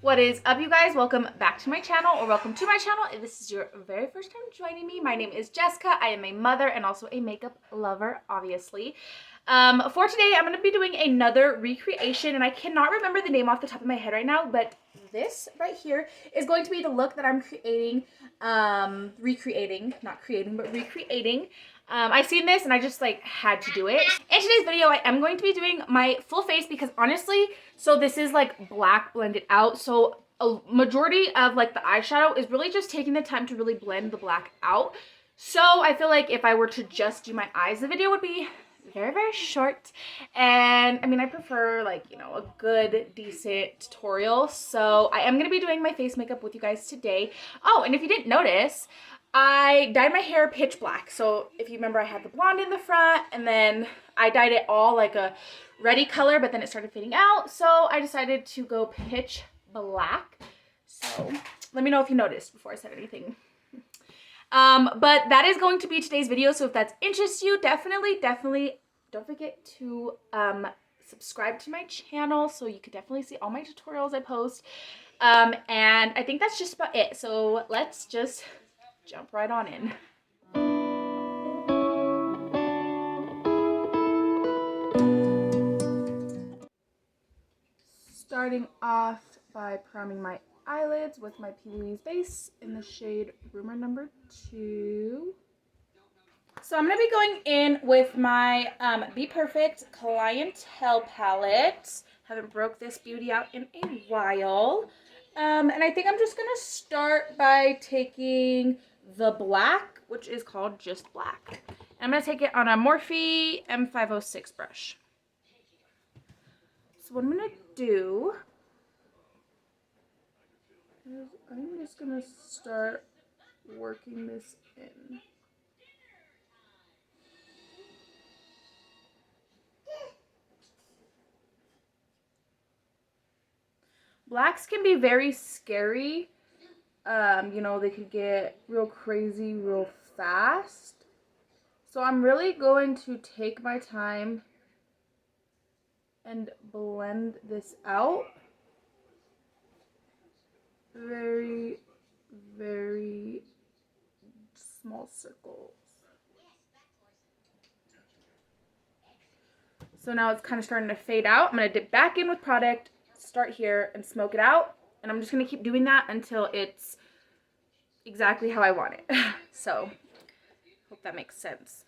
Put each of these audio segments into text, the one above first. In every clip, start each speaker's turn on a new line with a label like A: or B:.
A: What is up, you guys? Welcome back to my channel, or welcome to my channel if this is your very first time joining me. My name is Jessica. I am a mother and also a makeup lover, obviously. For today, I'm going to be doing another recreation, and I cannot remember the name off the top of my head right now, but this right here is going to be the look that I'm creating, recreating. I seen this and I just like had to do it. In today's video, I am going to be doing my full face because honestly, so this is like black blended out. So a majority of like the eyeshadow is really just taking the time to really blend the black out. So I feel like if I were to just do my eyes, the video would be very, very short. And I mean, I prefer like, you know, a good, decent tutorial. So I am going to be doing my face makeup with you guys today. Oh, and if you didn't notice, I dyed my hair pitch black. So if you remember, I had the blonde in the front and then I dyed it all like a reddy color, but then it started fading out. So I decided to go pitch black. So let me know if you noticed before I said anything. But that is going to be today's video. So if that interests you, definitely don't forget to subscribe to my channel so you could definitely see all my tutorials I post. And I think that's just about it. So let's just jump right on in. Starting off by priming my eyelids with my P. Louise base in the shade Rumor number 2. So I'm going to be going in with my BPerfect Clientele palette. Haven't broke this beauty out in a while. And I think I'm just going to start by taking the black, which is called Just Black. I'm going to take it on a Morphe M506 brush. So what I'm going to do is I'm just going to start working this in. Blacks can be very scary. You know, they could get real crazy real fast. So I'm really going to take my time and blend this out. Very, very small circles. So now it's kind of starting to fade out. I'm going to dip back in with product, start here and smoke it out, and I'm just going to keep doing that until it's exactly how I want it. So hope that makes sense.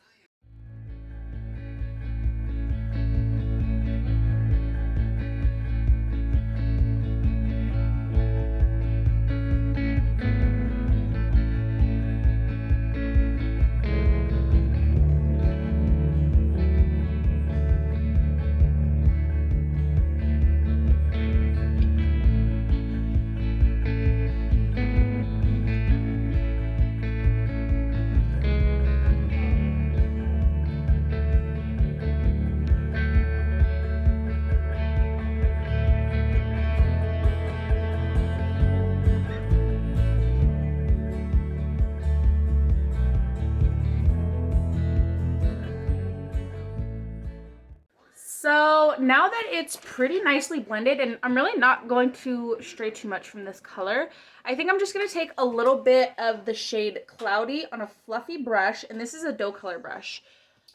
A: So now that it's pretty nicely blended, and I'm really not going to stray too much from this color, I think I'm just going to take a little bit of the shade Cloudy on a fluffy brush, and this is a doe color brush.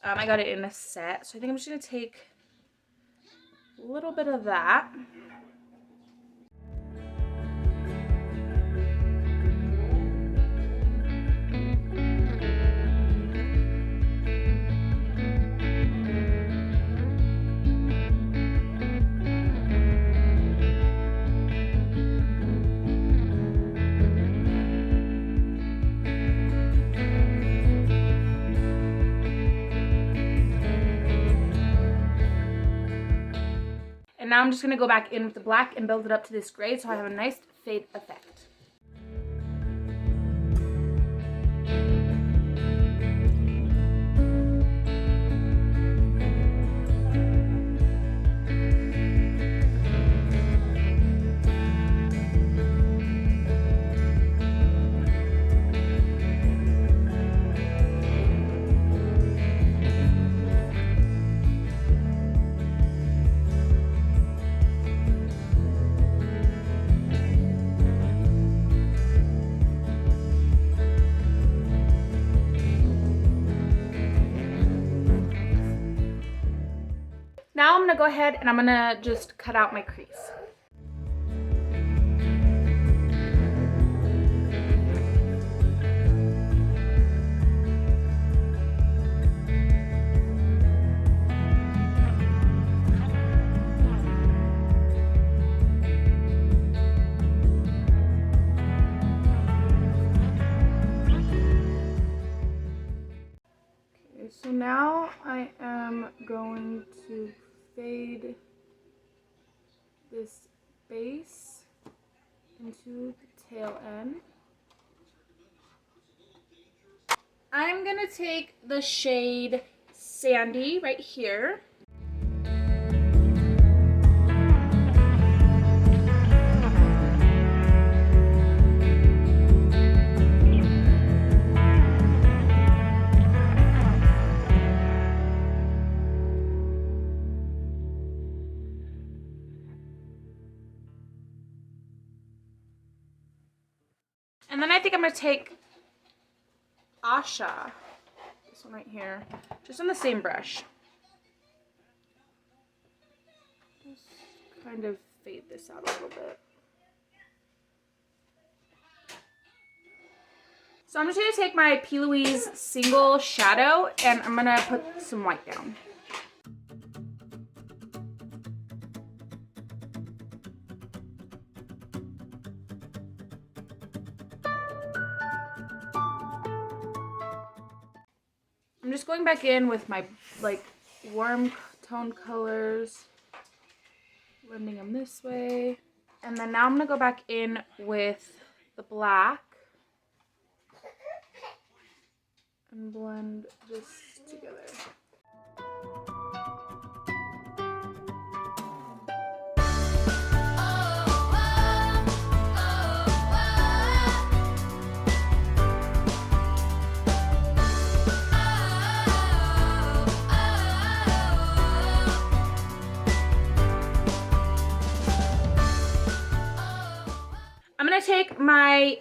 A: I got it in a set, so I think I'm just going to take a little bit of that. And now I'm just going to go back in with the black and build it up to this gray so I have a nice fade effect. gonna go ahead and I'm gonna just cut out my crease. So now I am going to fade this base into the tail end. I'm gonna take the shade Sandy right here. And then I think I'm going to take Asha, this one right here, just on the same brush. Just kind of fade this out a little bit. So I'm just going to take my P. Louise single shadow and I'm going to put some white down. I'm just going back in with my like warm tone colors, blending them this way. And then now I'm going to go back in with the black and blend this together. I'm going to take my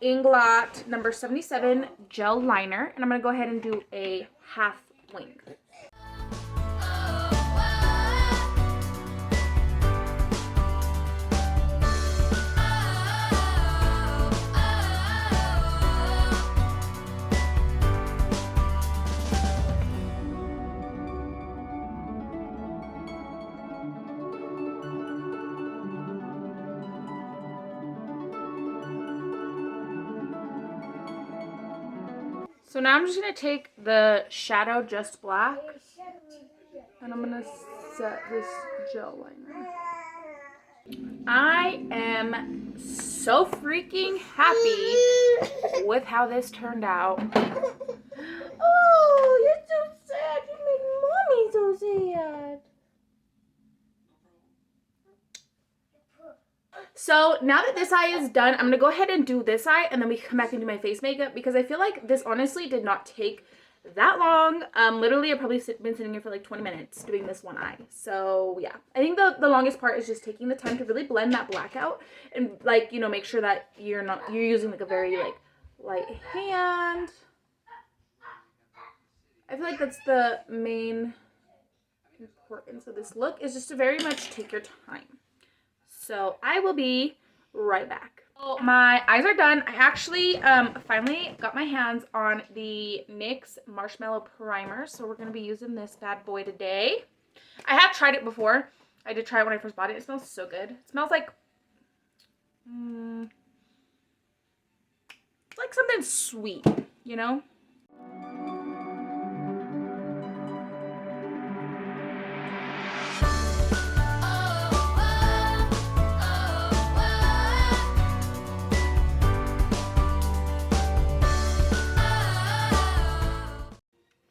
A: Inglot number 77 gel liner and I'm going to go ahead and do a half wing. So now I'm just going to take the shadow Just Black and I'm going to set this gel liner. I am so freaking happy with how this turned out. Oh, you're so sad. You make mommy so sad. So now that this eye is done, I'm going to go ahead and do this eye and then we come back and do my face makeup because I feel like this honestly did not take that long. Literally I've probably been sitting here for like 20 minutes doing this one eye. So yeah, I think the longest part is just taking the time to really blend that black out and like, you know, make sure that you're using like a very like light hand. I feel like that's the main importance of this look, is just to very much take your time. So I will be right back. So my eyes are done. I actually finally got my hands on the NYX Marshmallow Primer. So we're going to be using this bad boy today. I have tried it before. I did try it when I first bought it. It smells so good. It smells like, it's like something sweet, you know?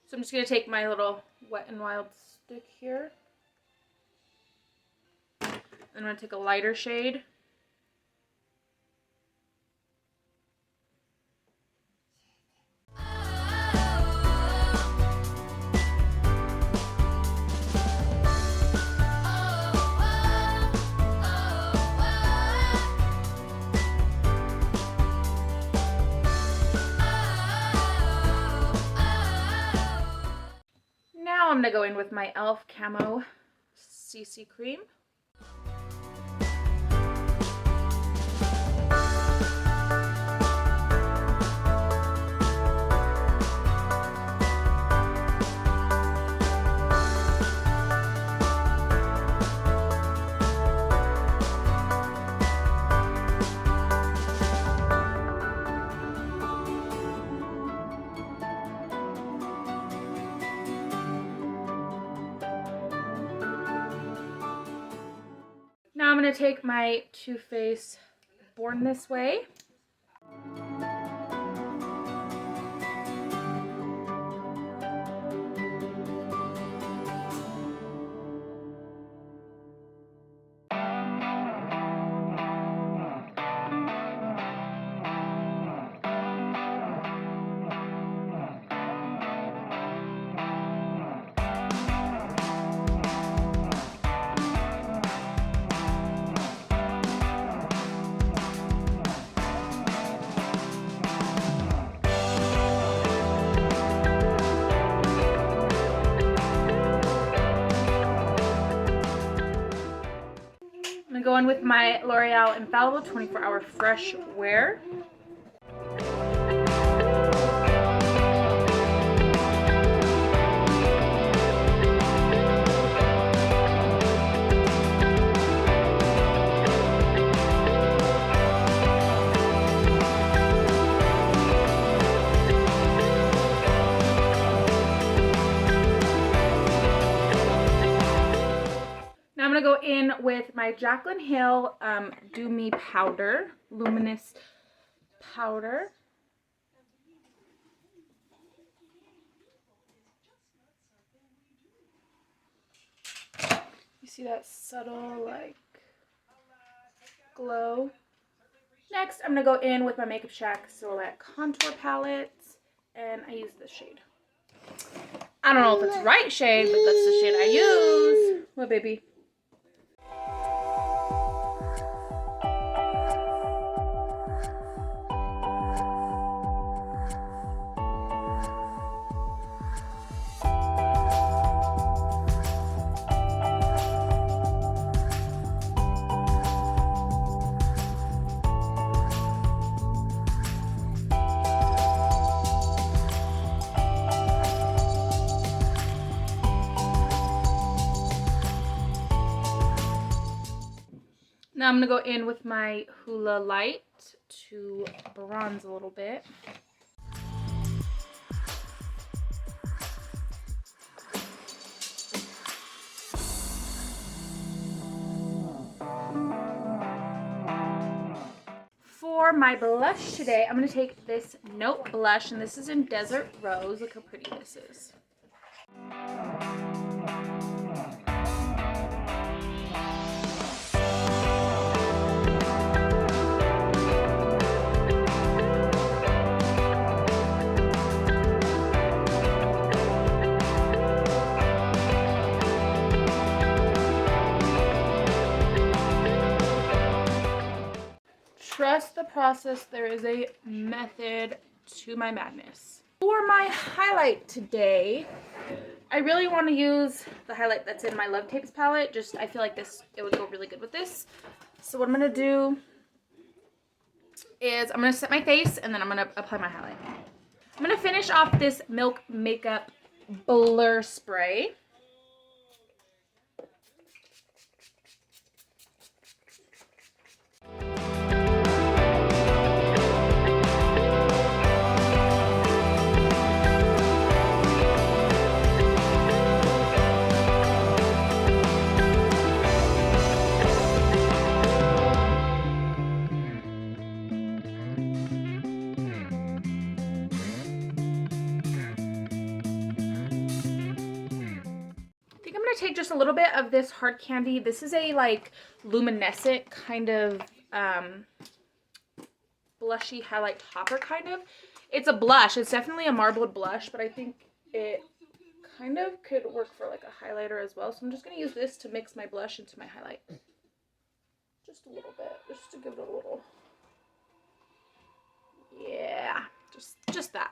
A: So I'm just going to take my little Wet n Wild stick here. And I'm going to take a lighter shade. I'm going to go in with my e.l.f. Camo CC cream. Now I'm going to take my Too Faced Born This Way. I'm going to go in with my L'Oreal Infallible 24-Hour Fresh Wear. Now I'm going to go in with my Jaclyn Hill Do Me Powder, Luminous Powder. You see that subtle, like, glow? Next, I'm going to go in with my Makeup Shack Silhouette Contour Palette, and I use this shade. I don't know if it's the right shade, but that's the shade I use. What, baby? Now I'm going to go in with my Hoola Light to bronze a little bit. For my blush today, I'm going to take this Note blush, and this is in Desert Rose. Look how pretty this is. Trust the process. There is a method to my madness. For my highlight today, I really want to use the highlight that's in my Love Tapes palette. Just, I feel like it would go really good with this. So what I'm going to do is I'm going to set my face, and then I'm going to apply my highlight. I'm going to finish off this Milk Makeup Blur Spray. Take just a little bit of this hard candy. This is a like luminescent kind of blushy highlight topper kind of. It's a blush. It's definitely a marbled blush, but I think it kind of could work for like a highlighter as well. So I'm just going to use this to mix my blush into my highlight. Just a little bit, just to give it a little. Yeah, just that.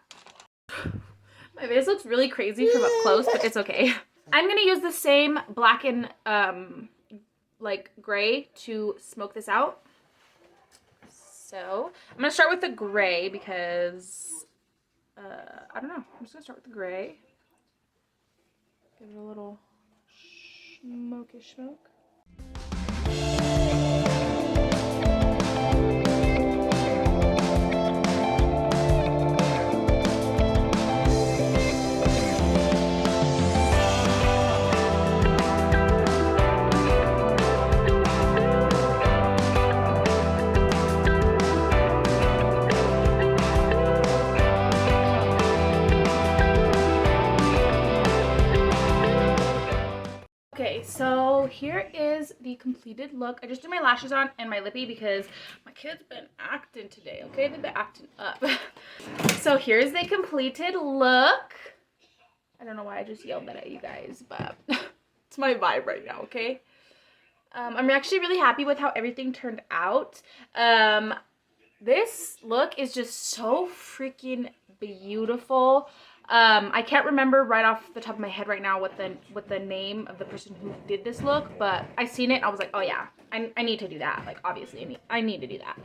A: My face looks really crazy from up close, but it's okay. I'm gonna use the same black and like gray to smoke this out. So I'm gonna start with the gray because I don't know. I'm just gonna start with the gray. Give it a little smokish smoke. Okay, so here is the completed look. I just did my lashes on and my lippy because my kid's been acting today, okay? They've been acting up. So here's the completed look. I don't know why I just yelled that at you guys, but it's my vibe right now, okay? I'm actually really happy with how everything turned out. This look is just so freaking beautiful. I can't remember right off the top of my head right now what the name of the person who did this look, but I seen it and I was like, oh yeah, I need to do that. Like obviously I need to do that.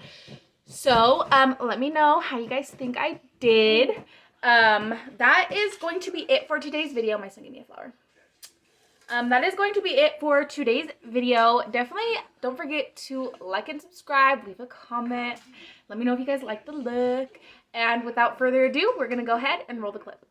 A: So let me know how you guys think I did. That is going to be it for today's video. My son gave me a flower. That is going to be it for today's video. Definitely don't forget to like and subscribe, leave a comment. Let me know if you guys like the look. And without further ado, we're gonna go ahead and roll the clip.